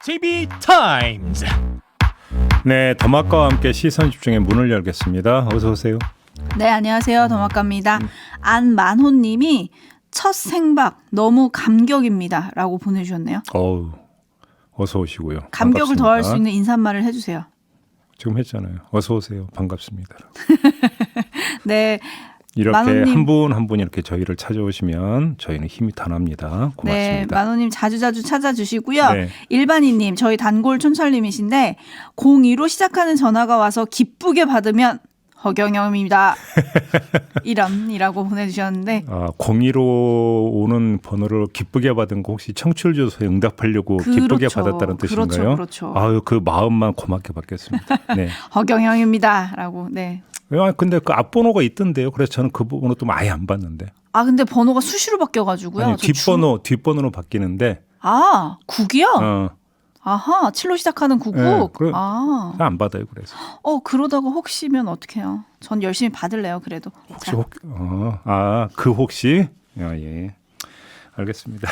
TV 타임즈. 네, 더마카와 함께 시선 집중의 문을 열겠습니다. 어서 오세요. 네, 안녕하세요. 더마카입니다. 안만호님이 첫 생박 너무 감격입니다 라고 보내주셨네요. 어서 오시고요. 감격을 더할 수 있는 인사말을 해주세요. 지금 했잖아요. 어서 오세요. 반갑습니다. 네. 이렇게 만호님, 한 분 한 분 이렇게 저희를 찾아오시면 저희는 힘이 다 납니다. 고맙습니다. 네, 만호님 자주자주 찾아주시고요. 네. 일반인님, 저희 단골 촌철님이신데 02로 시작하는 전화가 와서 기쁘게 받으면 허경영입니다. 이라고 보내주셨는데 02로 오는 번호를 기쁘게 받은 거 혹시 청취율 조사에 응답하려고 기쁘게 받았다는 뜻인가요? 그렇죠. 아유, 그 마음만 고맙게 받겠습니다. 네. 허경영입니다. 라고. 네. 근데 그 앞번호가 있던데요. 그래서 저는 그 번호 또 아예 안 받는데. 근데 번호가 수시로 바뀌어가지고요. 아니, 뒷번호로 바뀌는데. 9기요? 아하, 7로 시작하는 99? 네, 안 받아요, 그래서. 그러다가 혹시면 어떡해요? 전 열심히 받을래요, 그래도. 혹시? 예. 알겠습니다.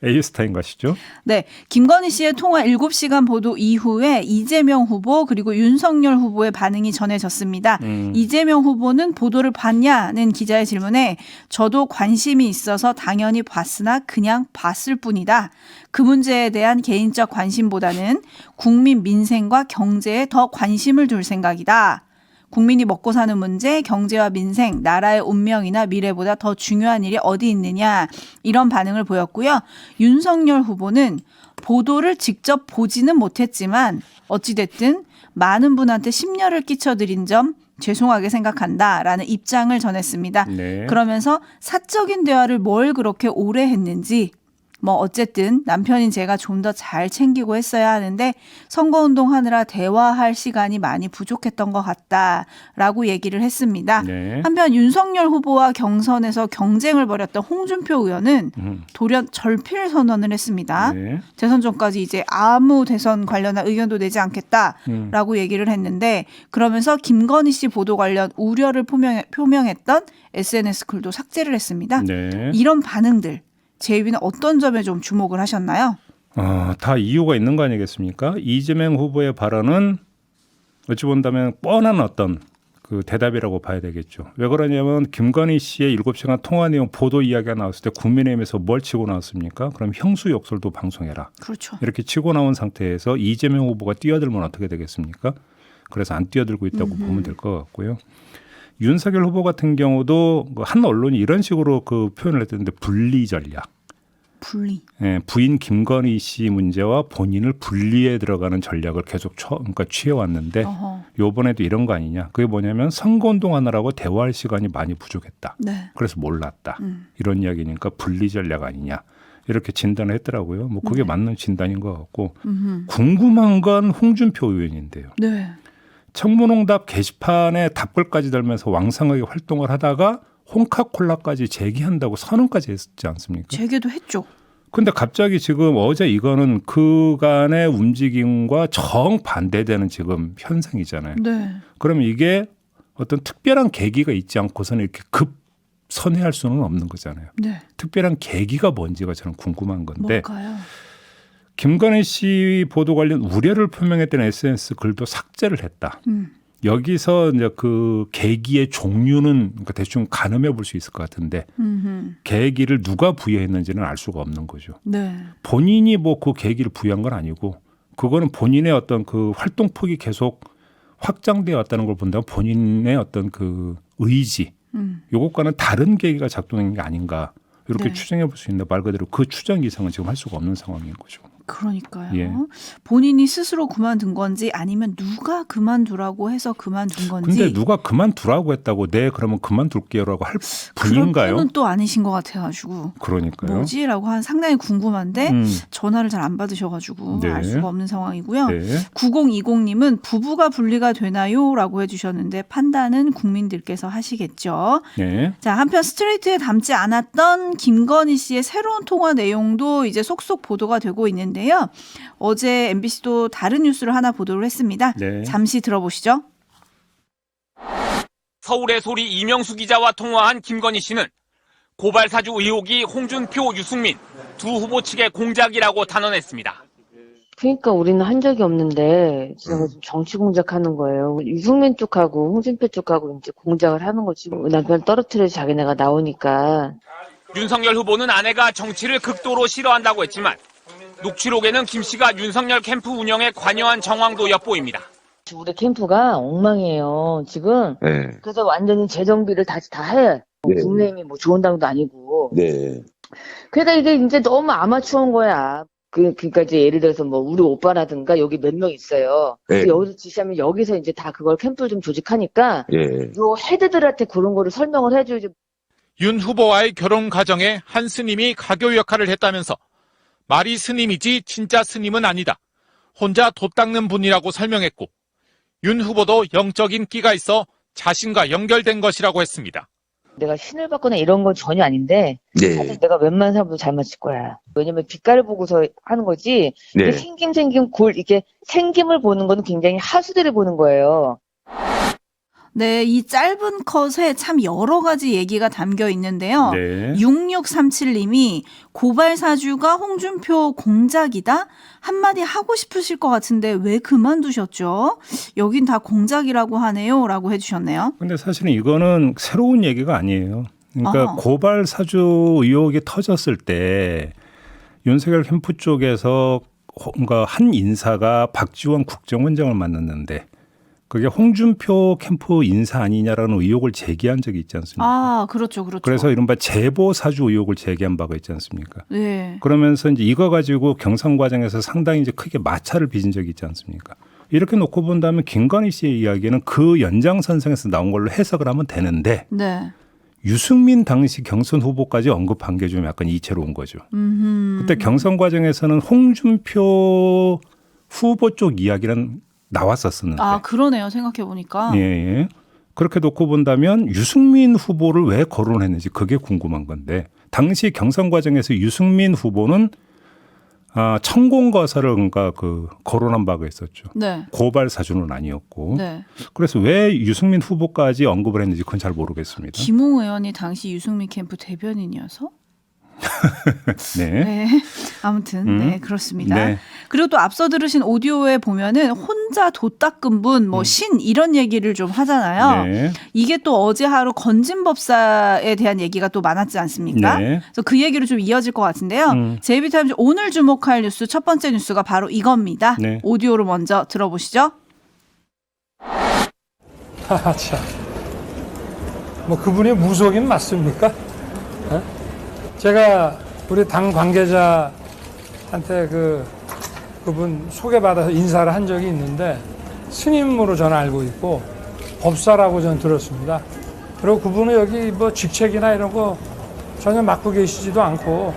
에이스타인 가시죠? 네. 김건희 씨의 통화 7시간 보도 이후에 이재명 후보 그리고 윤석열 후보의 반응이 전해졌습니다. 이재명 후보는 보도를 봤냐는 기자의 질문에 저도 관심이 있어서 당연히 봤으나 그냥 봤을 뿐이다. 그 문제에 대한 개인적 관심보다는 국민 민생과 경제에 더 관심을 둘 생각이다. 국민이 먹고 사는 문제, 경제와 민생, 나라의 운명이나 미래보다 더 중요한 일이 어디 있느냐 이런 반응을 보였고요. 윤석열 후보는 보도를 직접 보지는 못했지만 어찌됐든 많은 분한테 심려를 끼쳐드린 점 죄송하게 생각한다라는 입장을 전했습니다. 네. 그러면서 사적인 대화를 뭘 그렇게 오래 했는지 어쨌든 남편인 제가 좀 더 잘 챙기고 했어야 하는데 선거운동 하느라 대화할 시간이 많이 부족했던 것 같다라고 얘기를 했습니다. 네. 한편 윤석열 후보와 경선에서 경쟁을 벌였던 홍준표 의원은 돌연 절필 선언을 했습니다. 네. 대선 전까지 이제 아무 대선 관련한 의견도 내지 않겠다라고 얘기를 했는데 그러면서 김건희 씨 보도 관련 우려를 표명했던 SNS 글도 삭제를 했습니다. 네. 이런 반응들 제이비는 어떤 점에 좀 주목을 하셨나요? 다 이유가 있는 거 아니겠습니까? 이재명 후보의 발언은 어찌 본다면 뻔한 어떤 그 대답이라고 봐야 되겠죠. 왜 그러냐면 김건희 씨의 7시간 통화 내용 보도 이야기가 나왔을 때 국민의힘에서 뭘 치고 나왔습니까? 그럼 형수 욕설도 방송해라. 그렇죠. 이렇게 치고 나온 상태에서 이재명 후보가 뛰어들면 어떻게 되겠습니까? 그래서 안 뛰어들고 있다고 보면 될 것 같고요. 윤석열 후보 같은 경우도 한 언론이 이런 식으로 그 표현을 했던데 분리 전략. 예, 부인 김건희 씨 문제와 본인을 분리해 들어가는 전략을 계속 취해왔는데 이번에도 이런 거 아니냐. 그게 뭐냐면 선거운동 하느라고 대화할 시간이 많이 부족했다. 네. 그래서 몰랐다. 이런 이야기니까 분리 전략 아니냐. 이렇게 진단을 했더라고요. 그게 맞는 진단인 것 같고 궁금한 건 홍준표 의원인데요. 네. 청문홍답 게시판에 답글까지 달면서 왕성하게 활동을 하다가 홍카콜라까지 제기한다고 선언까지 했지 않습니까? 제기도 했죠. 근데 갑자기 지금 어제 이거는 그간의 움직임과 정반대되는 지금 현상이잖아요. 네. 그러면 이게 어떤 특별한 계기가 있지 않고서는 이렇게 급 선회할 수는 없는 거잖아요. 네. 특별한 계기가 뭔지가 저는 궁금한 건데 뭘까요? 김건희 씨 보도 관련 우려를 표명했던 SNS 글도 삭제를 했다. 여기서 이제 그 계기의 종류는 그러니까 대충 가늠해 볼 수 있을 것 같은데 계기를 누가 부여했는지는 알 수가 없는 거죠. 네. 본인이 그 계기를 부여한 건 아니고 그거는 본인의 어떤 그 활동 폭이 계속 확장되어 왔다는 걸 본다면 본인의 어떤 그 의지 요것과는 다른 계기가 작동한 게 아닌가 이렇게 네. 추정해 볼 수 있는데 말 그대로 그 추정 이상은 지금 할 수가 없는 상황인 거죠. 그러니까요. 예. 본인이 스스로 그만둔 건지 아니면 누가 그만두라고 해서 그만둔 건지. 근데 누가 그만두라고 했다고 네 그러면 그만둘게요라고 할 분인가요? 그런 분은 또 아니신 것 같아가지고. 그러니까요. 뭐지라고 상당히 궁금한데 전화를 잘 안 받으셔가지고 네. 알 수가 없는 상황이고요. 네. 9020님은 부부가 분리가 되나요? 라고 해주셨는데 판단은 국민들께서 하시겠죠. 네. 자, 한편 스트레이트에 담지 않았던 김건희 씨의 새로운 통화 내용도 이제 속속 보도가 되고 있는데요. 어제 MBC도 다른 뉴스를 하나 보도를 했습니다. 네. 잠시 들어보시죠. 서울의 소리 이명수 기자와 통화한 김건희 씨는 고발 사주 의혹이 홍준표, 유승민 두 후보 측의 공작이라고 단언했습니다. 그러니까 우리는 한 적이 없는데 지금 정치 공작하는 거예요. 유승민 쪽하고 홍준표 쪽하고 이제 공작을 하는 거지. 남편 떨어뜨려서 자기네가 나오니까. 윤석열 후보는 아내가 정치를 극도로 싫어한다고 했지만 녹취록에는 김 씨가 윤석열 캠프 운영에 관여한 정황도 엿보입니다. 우리 캠프가 엉망이에요. 지금. 네. 그래서 완전히 재정비를 다시 다 해. 네. 국민의힘이 뭐 좋은 당도 아니고. 네. 그러니까 이게 이제 너무 아마추어인 거야. 그러니까 이제 예를 들어서 뭐 우리 오빠라든가 여기 몇 명 있어요. 네. 여기서 지시하면 여기서 이제 다 그걸 캠프를 좀 조직하니까 예. 요 헤드들한테 그런 거를 설명을 해줘야지. 윤 후보와의 결혼 과정에 한 스님이 가교 역할을 했다면서 말이 스님이지 진짜 스님은 아니다. 혼자 돛 닦는 분이라고 설명했고 윤 후보도 영적인 끼가 있어 자신과 연결된 것이라고 했습니다. 내가 신을 받거나 이런 건 전혀 아닌데 사실 네. 내가 웬만한 사람도 잘 맞을 거야. 왜냐면 빛깔을 보고서 하는 거지. 네. 이게 생김 이게 생김을 보는 거는 굉장히 하수들을 보는 거예요. 네, 이 짧은 컷에 참 여러 가지 얘기가 담겨 있는데요. 네. 6637님이 고발 사주가 홍준표 공작이다? 한마디 하고 싶으실 것 같은데 왜 그만두셨죠? 여긴 다 공작이라고 하네요. 라고 해주셨네요. 근데 사실은 이거는 새로운 얘기가 아니에요. 그러니까 아하. 고발 사주 의혹이 터졌을 때 윤석열 캠프 쪽에서 뭔가 한 인사가 박지원 국정원장을 만났는데 그게 홍준표 캠프 인사 아니냐라는 의혹을 제기한 적이 있지 않습니까? 아, 그렇죠. 그렇죠. 그래서 이른바 제보 사주 의혹을 제기한 바가 있지 않습니까? 네. 그러면서 이제 이거 가지고 경선 과정에서 상당히 이제 크게 마찰을 빚은 적이 있지 않습니까? 이렇게 놓고 본다면 김건희 씨의 이야기는 그 연장선상에서 나온 걸로 해석을 하면 되는데 네. 유승민 당시 경선 후보까지 언급한 게 좀 약간 이채로운 거죠. 그때 경선 과정에서는 홍준표 후보 쪽 이야기는 나왔었었는데. 아, 그러네요. 생각해보니까. 예, 예. 그렇게 놓고 본다면 유승민 후보를 왜 거론했는지 그게 궁금한 건데 당시 경선 과정에서 유승민 후보는 천공거사를 그러니까 거론한 바가 있었죠. 네. 고발 사주는 아니었고. 네. 그래서 왜 유승민 후보까지 언급을 했는지 그건 잘 모르겠습니다. 김웅 의원이 당시 유승민 캠프 대변인이어서? 네. 네. 아무튼 네, 그렇습니다. 네. 그리고 또 앞서 들으신 오디오에 보면은 혼자 돛 닦은 분, 뭐 신 이런 얘기를 좀 하잖아요. 네. 이게 또 어제 하루 건진법사에 대한 얘기가 또 많았지 않습니까? 네. 그래서 그 얘기로 좀 이어질 것 같은데요. JB타임즈 오늘 주목할 뉴스 첫 번째 뉴스가 바로 이겁니다. 네. 오디오로 먼저 들어보시죠. 참. 뭐 그분이 무속인 맞습니까? 예? 제가 우리 당 관계자한테 그분 소개받아서 인사를 한 적이 있는데 스님으로 저는 알고 있고 법사라고 저는 들었습니다. 그리고 그분은 여기 뭐 직책이나 이런 거 전혀 맡고 계시지도 않고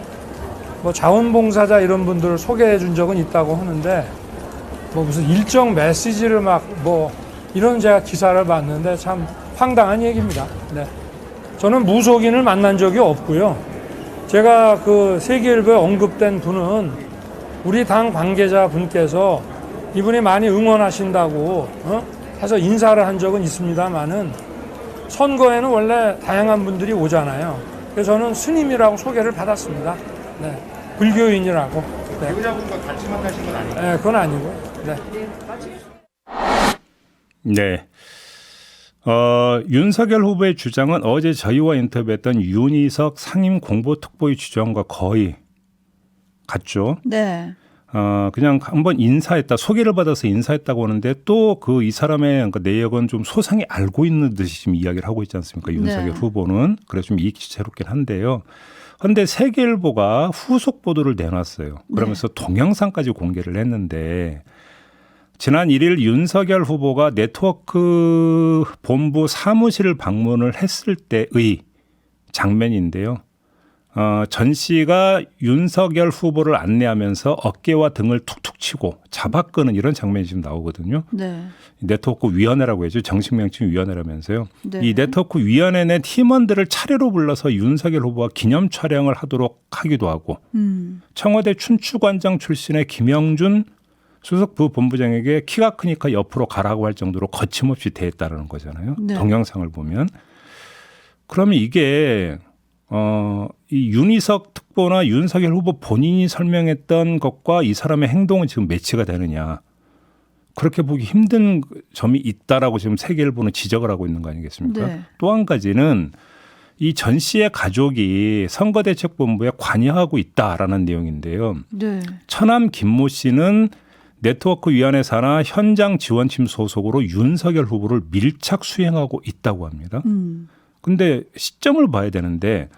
뭐 자원봉사자 이런 분들을 소개해 준 적은 있다고 하는데 뭐 무슨 일정 메시지를 막 뭐 이런 제가 기사를 봤는데 참 황당한 얘기입니다. 네. 저는 무속인을 만난 적이 없고요. 제가 그 세계일보에 언급된 분은 우리 당 관계자 분께서 이분이 많이 응원하신다고 해서 인사를 한 적은 있습니다만은 선거에는 원래 다양한 분들이 오잖아요. 그래서 저는 스님이라고 소개를 받았습니다. 네. 불교인이라고. 네. 배우자분과 같이 만나신 건 아니에요? 네, 그건 아니고. 네. 네. 윤석열 후보의 주장은 어제 저희와 인터뷰했던 윤희석 상임 공보특보의 주장과 거의 같죠. 네. 그냥 한번 인사했다, 소개를 받아서 인사했다고 하는데 또 이 사람의 내역은 좀 소상히 알고 있는 듯이 지금 이야기를 하고 있지 않습니까? 윤석열 네. 후보는. 그래서 좀 이익지체롭긴 한데요. 그런데 세계일보가 후속 보도를 내놨어요. 그러면서 동영상까지 공개를 했는데 지난 1일 윤석열 후보가 네트워크 본부 사무실을 방문을 했을 때의 장면인데요. 전 씨가 윤석열 후보를 안내하면서 어깨와 등을 툭툭 치고 잡아끄는 이런 장면이 지금 나오거든요. 네. 네트워크 위원회라고 해죠. 정식 명칭 위원회라면서요. 네. 이 네트워크 위원회 내 팀원들을 차례로 불러서 윤석열 후보와 기념 촬영을 하도록 하기도 하고 청와대 춘추관장 출신의 김영준 수석부 본부장에게 키가 크니까 옆으로 가라고 할 정도로 거침없이 대했다는 거잖아요. 네. 동영상을 보면. 그러면 이게 이 윤희석 특보나 윤석열 후보 본인이 설명했던 것과 이 사람의 행동은 지금 매치가 되느냐. 그렇게 보기 힘든 점이 있다라고 지금 세계일보는 지적을 하고 있는 거 아니겠습니까? 네. 또 한 가지는 이 전 씨의 가족이 선거대책본부에 관여하고 있다라는 내용인데요. 네. 처남 김모 씨는 네트워크위원회 산하 현장 지원팀 소속으로 윤석열 후보를 밀착 수행하고 있다고 합니다. 근데 시점을 봐야 되는데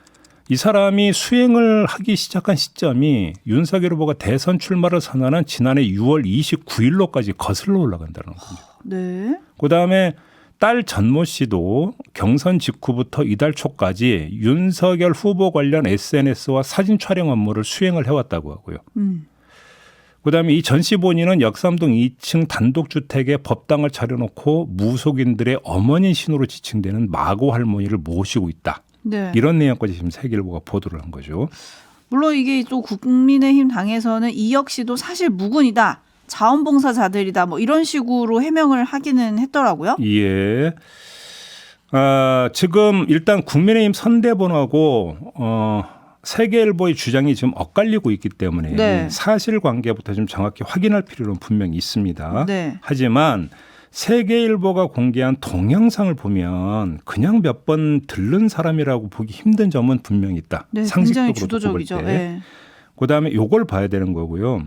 이 사람이 수행을 하기 시작한 시점이 윤석열 후보가 대선 출마를 선언한 지난해 6월 29일로까지 거슬러 올라간다는 거죠. 네. 그다음에 딸 전모 씨도 경선 직후부터 이달 초까지 윤석열 후보 관련 SNS와 사진 촬영 업무를 수행을 해왔다고 하고요. 그다음에 이 전 씨 본인은 역삼동 2층 단독주택에 법당을 차려놓고 무속인들의 어머니 신으로 지칭되는 마고 할머니를 모시고 있다. 네. 이런 내용까지 지금 세계일보가 보도를 한 거죠. 물론 이게 또 국민의힘 당에서는 이 역시도 사실 무근이다. 자원봉사자들이다. 뭐 이런 식으로 해명을 하기는 했더라고요. 예. 지금 일단 국민의힘 선대본하고 세계일보의 주장이 지금 엇갈리고 있기 때문에 네. 사실관계부터 좀 정확히 확인할 필요는 분명히 있습니다. 네. 하지만 세계일보가 공개한 동영상을 보면 그냥 몇 번 들른 사람이라고 보기 힘든 점은 분명히 있다. 네, 굉장히 상식적으로 주도적이죠. 볼 때. 네. 그다음에 이걸 봐야 되는 거고요.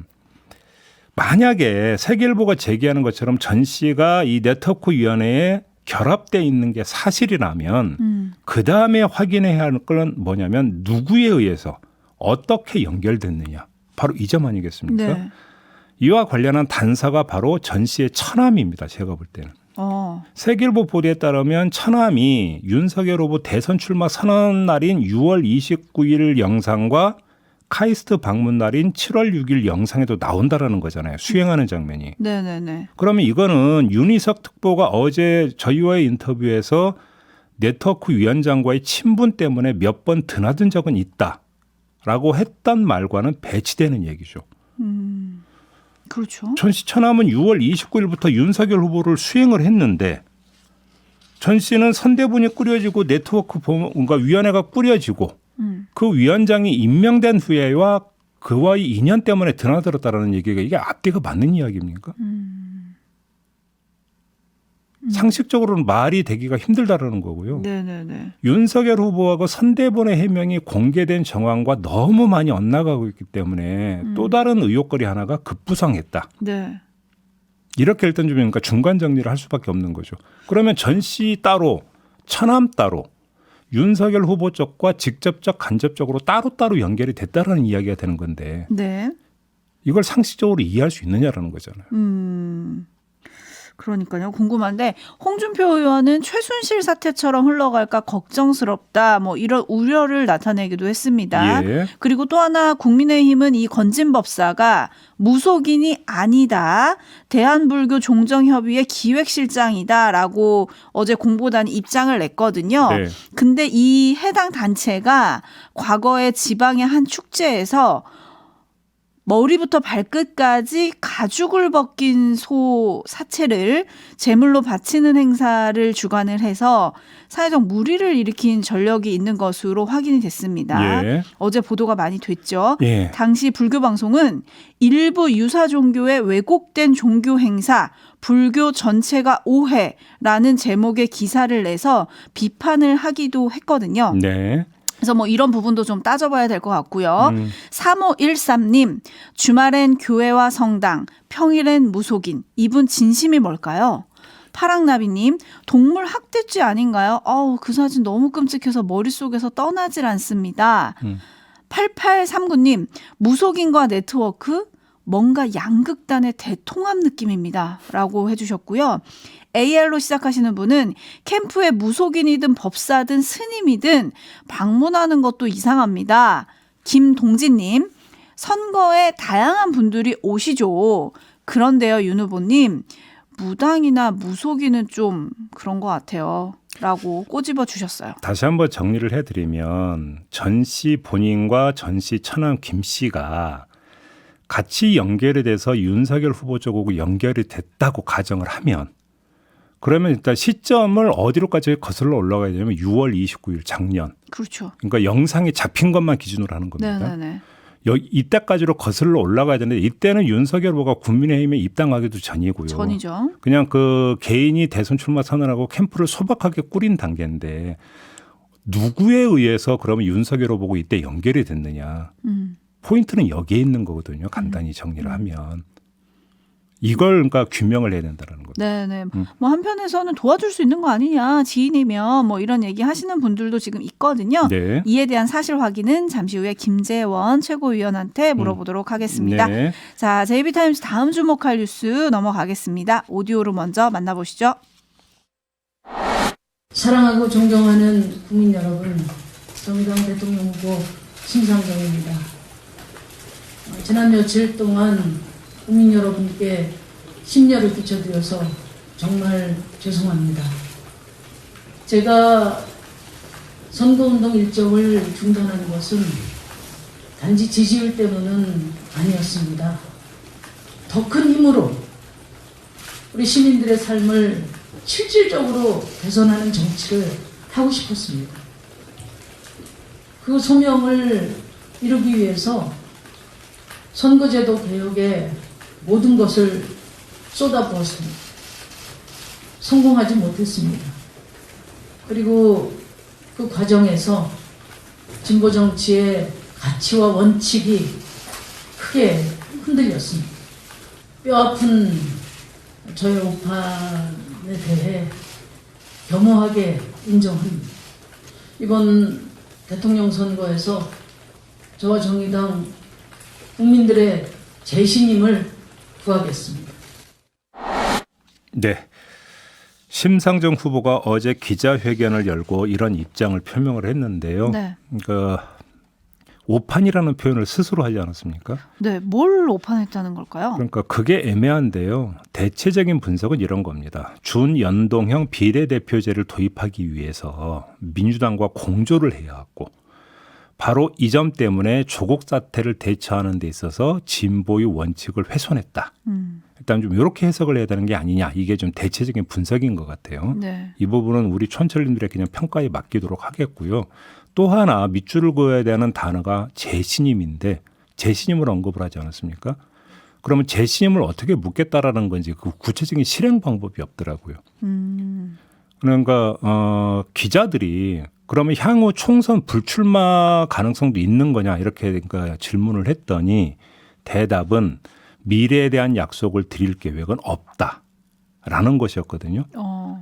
만약에 세계일보가 제기하는 것처럼 전 씨가 이 네트워크위원회에 결합돼 있는 게 사실이라면 그다음에 확인해야 할 건 뭐냐면 누구에 의해서 어떻게 연결됐느냐. 바로 이 점 아니겠습니까? 네. 이와 관련한 단서가 바로 전 씨의 처남입니다. 제가 볼 때는. 세계일보 보도에 따르면 처남이 윤석열 후보 대선 출마 선언 날인 6월 29일 영상과 카이스트 방문 날인 7월 6일 영상에도 나온다라는 거잖아요. 수행하는 장면이. 네네네. 그러면 이거는 윤희석 특보가 어제 저희와의 인터뷰에서 네트워크 위원장과의 친분 때문에 몇 번 드나든 적은 있다라고 했던 말과는 배치되는 얘기죠. 그렇죠. 전 씨 처남은 6월 29일부터 윤석열 후보를 수행을 했는데 전 씨는 선대본이 꾸려지고 네트워크 뭔가 위원회가 꾸려지고 그 위원장이 임명된 후에와 그와의 인연 때문에 드나들었다라는 얘기가 이게 앞뒤가 맞는 이야기입니까? 상식적으로는 말이 되기가 힘들다라는 거고요. 네네네. 윤석열 후보하고 선대본의 해명이 공개된 정황과 너무 많이 엇나가고 있기 때문에 또 다른 의혹거리 하나가 급부상했다. 네. 이렇게 일단 좀 그러니까 중간 정리를 할 수밖에 없는 거죠. 그러면 전 씨 따로, 처남 따로, 윤석열 후보 쪽과 직접적, 간접적으로 따로따로 연결이 됐다라는 이야기가 되는 건데 네. 이걸 상식적으로 이해할 수 있느냐라는 거잖아요. 그러니까요. 궁금한데 홍준표 의원은 최순실 사태처럼 흘러갈까 걱정스럽다. 뭐 이런 우려를 나타내기도 했습니다. 예. 그리고 또 하나 국민의힘은 이 건진법사가 무속인이 아니다. 대한불교종정협의회 기획실장이다라고 어제 공보단이 입장을 냈거든요. 네. 근데 이 해당 단체가 과거에 지방의 한 축제에서 머리부터 발끝까지 가죽을 벗긴 소 사체를 제물로 바치는 행사를 주관을 해서 사회적 물의를 일으킨 전력이 있는 것으로 확인이 됐습니다. 예. 어제 보도가 많이 됐죠. 예. 당시 불교방송은 일부 유사 종교의 왜곡된 종교 행사, 불교 전체가 오해라는 제목의 기사를 내서 비판을 하기도 했거든요. 네. 그래서 뭐 이런 부분도 좀 따져봐야 될 것 같고요. 3513님, 주말엔 교회와 성당, 평일엔 무속인. 이분 진심이 뭘까요? 파랑나비님, 동물 학대죄 아닌가요? 그 사진 너무 끔찍해서 머릿속에서 떠나질 않습니다. 8839님, 무속인과 네트워크? 뭔가 양극단의 대통합 느낌입니다. 라고 해주셨고요. AR로 시작하시는 분은 캠프에 무속인이든 법사든 스님이든 방문하는 것도 이상합니다. 김동진님, 선거에 다양한 분들이 오시죠. 그런데요, 윤 후보님, 무당이나 무속인은 좀 그런 것 같아요. 라고 꼬집어 주셨어요. 다시 한번 정리를 해드리면 전 씨 본인과 전 씨 처남 김 씨가 같이 연결이 돼서 윤석열 후보 쪽하고 연결이 됐다고 가정을 하면 그러면 일단 시점을 어디로까지 거슬러 올라가야 되냐면 6월 29일 작년. 그렇죠. 그러니까 영상이 잡힌 것만 기준으로 하는 겁니다. 네네네. 이때까지로 거슬러 올라가야 되는데 이때는 윤석열 후보가 국민의힘에 입당하기도 전이고요. 전이죠. 그냥 그 개인이 대선 출마 선언하고 캠프를 소박하게 꾸린 단계인데 누구에 의해서 그러면 윤석열 후보가 이때 연결이 됐느냐. 포인트는 여기에 있는 거거든요. 간단히 정리를 하면. 이걸 그러니까 규명을 해야 된다는 거죠. 네네. 뭐 한편에서는 도와줄 수 있는 거 아니냐, 지인이면 뭐 이런 얘기 하시는 분들도 지금 있거든요. 네. 이에 대한 사실 확인은 잠시 후에 김재원 최고위원한테 물어보도록 하겠습니다. 네. 자, JB타임즈 다음 주목할 뉴스 넘어가겠습니다. 오디오로 먼저 만나보시죠. 사랑하고 존경하는 국민 여러분, 정의당 대통령 후보 심상정입니다. 지난 며칠 동안 국민 여러분께 심려를 끼쳐드려서 정말 죄송합니다. 제가 선거운동 일정을 중단한 것은 단지 지지율 때문은 아니었습니다. 더 큰 힘으로 우리 시민들의 삶을 실질적으로 개선하는 정치를 하고 싶었습니다. 그 소명을 이루기 위해서 선거제도 개혁에 모든 것을 쏟아부었습니다. 성공하지 못했습니다. 그리고 그 과정에서 진보 정치의 가치와 원칙이 크게 흔들렸습니다. 뼈아픈 저의 오판에 대해 겸허하게 인정합니다. 이번 대통령 선거에서 저와 정의당 국민들의 재신임을 구하겠습니다. 네. 심상정 후보가 어제 기자회견을 열고 이런 입장을 표명을 했는데요. 네. 그러니까 오판이라는 표현을 스스로 하지 않았습니까? 네, 뭘 오판했다는 걸까요? 그러니까 그게 애매한데요. 대체적인 분석은 이런 겁니다. 준연동형 비례대표제를 도입하기 위해서 민주당과 공조를 해야 하고 바로 이 점 때문에 조국 사태를 대처하는 데 있어서 진보의 원칙을 훼손했다. 일단 좀 이렇게 해석을 해야 되는 게 아니냐. 이게 좀 대체적인 분석인 것 같아요. 네. 이 부분은 우리 촌철님들의 그냥 평가에 맡기도록 하겠고요. 또 하나 밑줄을 그어야 되는 단어가 재신임인데 재신임을 언급을 하지 않았습니까? 그러면 재신임을 어떻게 묻겠다라는 건지 그 구체적인 실행 방법이 없더라고요. 그러니까 기자들이 그러면 향후 총선 불출마 가능성도 있는 거냐 이렇게 그러니까 질문을 했더니 대답은 미래에 대한 약속을 드릴 계획은 없다라는 것이었거든요.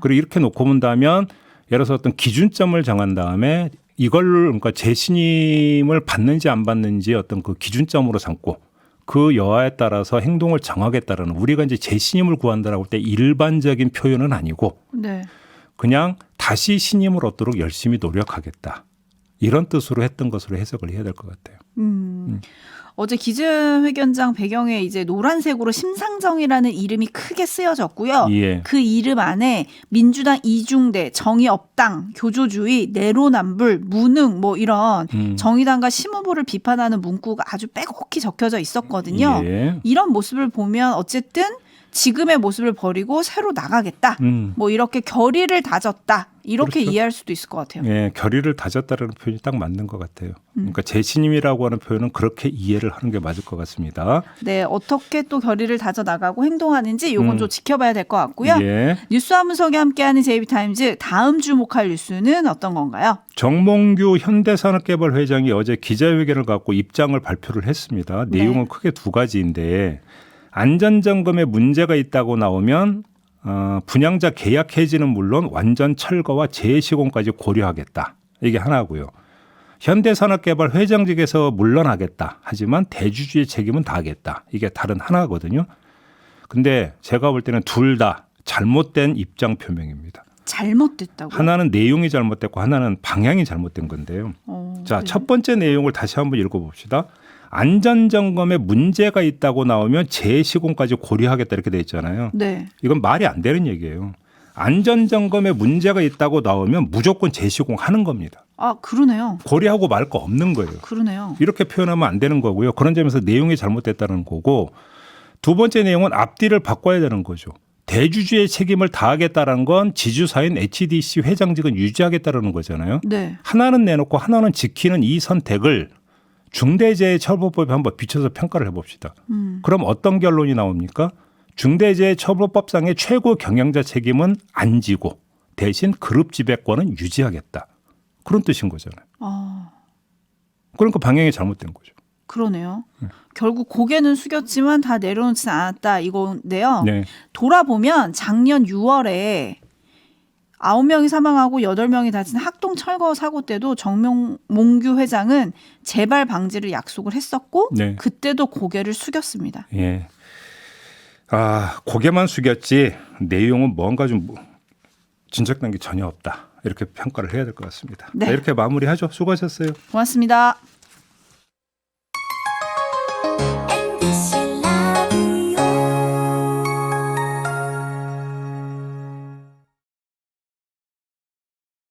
그리고 이렇게 놓고 본다면 예를 들어서 어떤 기준점을 정한 다음에 이걸 그러니까 재신임을 받는지 안 받는지 어떤 그 기준점으로 삼고 그 여하에 따라서 행동을 정하겠다라는 우리가 이제 재신임을 구한다라고 할 때 일반적인 표현은 아니고 네. 그냥 다시 신임을 얻도록 열심히 노력하겠다. 이런 뜻으로 했던 것으로 해석을 해야 될 것 같아요. 어제 기자회견장 배경에 이제 노란색으로 심상정이라는 이름이 크게 쓰여졌고요. 예. 그 이름 안에 민주당 이중대, 정의업당, 교조주의, 내로남불, 무능 뭐 이런 정의당과 심 후보를 비판하는 문구가 아주 빼곡히 적혀져 있었거든요. 예. 이런 모습을 보면 어쨌든 지금의 모습을 버리고 새로 나가겠다. 뭐 이렇게 결의를 다졌다. 이렇게 그렇죠. 이해할 수도 있을 것 같아요. 예, 결의를 다졌다라는 표현이 딱 맞는 것 같아요. 그러니까 재신임이라고 하는 표현은 그렇게 이해를 하는 게 맞을 것 같습니다. 네, 어떻게 또 결의를 다져 나가고 행동하는지 이건 좀 지켜봐야 될 것 같고요. 예. 뉴스 한분석이 함께하는 JB타임즈 다음 주목할 뉴스는 어떤 건가요? 정몽규 현대산업개발 회장이 어제 기자회견을 갖고 입장을 발표를 했습니다. 내용은 크게 두 가지인데 안전점검에 문제가 있다고 나오면 분양자 계약 해지는 물론 완전 철거와 재시공까지 고려하겠다. 이게 하나고요. 현대산업개발 회장직에서 물러나겠다. 하지만 대주주의 책임은 다하겠다. 이게 다른 하나거든요. 근데 제가 볼 때는 둘 다 잘못된 입장 표명입니다. 잘못됐다고요? 하나는 내용이 잘못됐고 하나는 방향이 잘못된 건데요. 자, 네. 첫 번째 내용을 다시 한번 읽어봅시다. 안전점검에 문제가 있다고 나오면 재시공까지 고려하겠다 이렇게 돼 있잖아요. 네. 이건 말이 안 되는 얘기예요. 안전점검에 문제가 있다고 나오면 무조건 재시공하는 겁니다. 아, 그러네요. 고려하고 말 거 없는 거예요. 그러네요. 이렇게 표현하면 안 되는 거고요. 그런 점에서 내용이 잘못됐다는 거고 두 번째 내용은 앞뒤를 바꿔야 되는 거죠. 대주주의 책임을 다하겠다라는 건 지주사인 HDC 회장직은 유지하겠다라는 거잖아요. 네. 하나는 내놓고 하나는 지키는 이 선택을 중대재해처벌법에 한번 비춰서 평가를 해봅시다. 그럼 어떤 결론이 나옵니까? 중대재해처벌법상의 최고 경영자 책임은 안 지고 대신 그룹 지배권은 유지하겠다. 그런 뜻인 거잖아요. 그러니까 방향이 잘못된 거죠. 그러네요. 결국 고개는 숙였지만 다 내려놓지는 않았다 이건데요. 네. 돌아보면 작년 6월에 9명이 사망하고 8명이 다친 학동 철거 사고 때도 정몽규 회장은 재발 방지를 약속을 했었고 네. 그때도 고개를 숙였습니다. 예. 고개만 숙였지 내용은 뭔가 좀 진척된 게 전혀 없다. 이렇게 평가를 해야 될 것 같습니다. 네. 이렇게 마무리하죠. 수고하셨어요. 고맙습니다.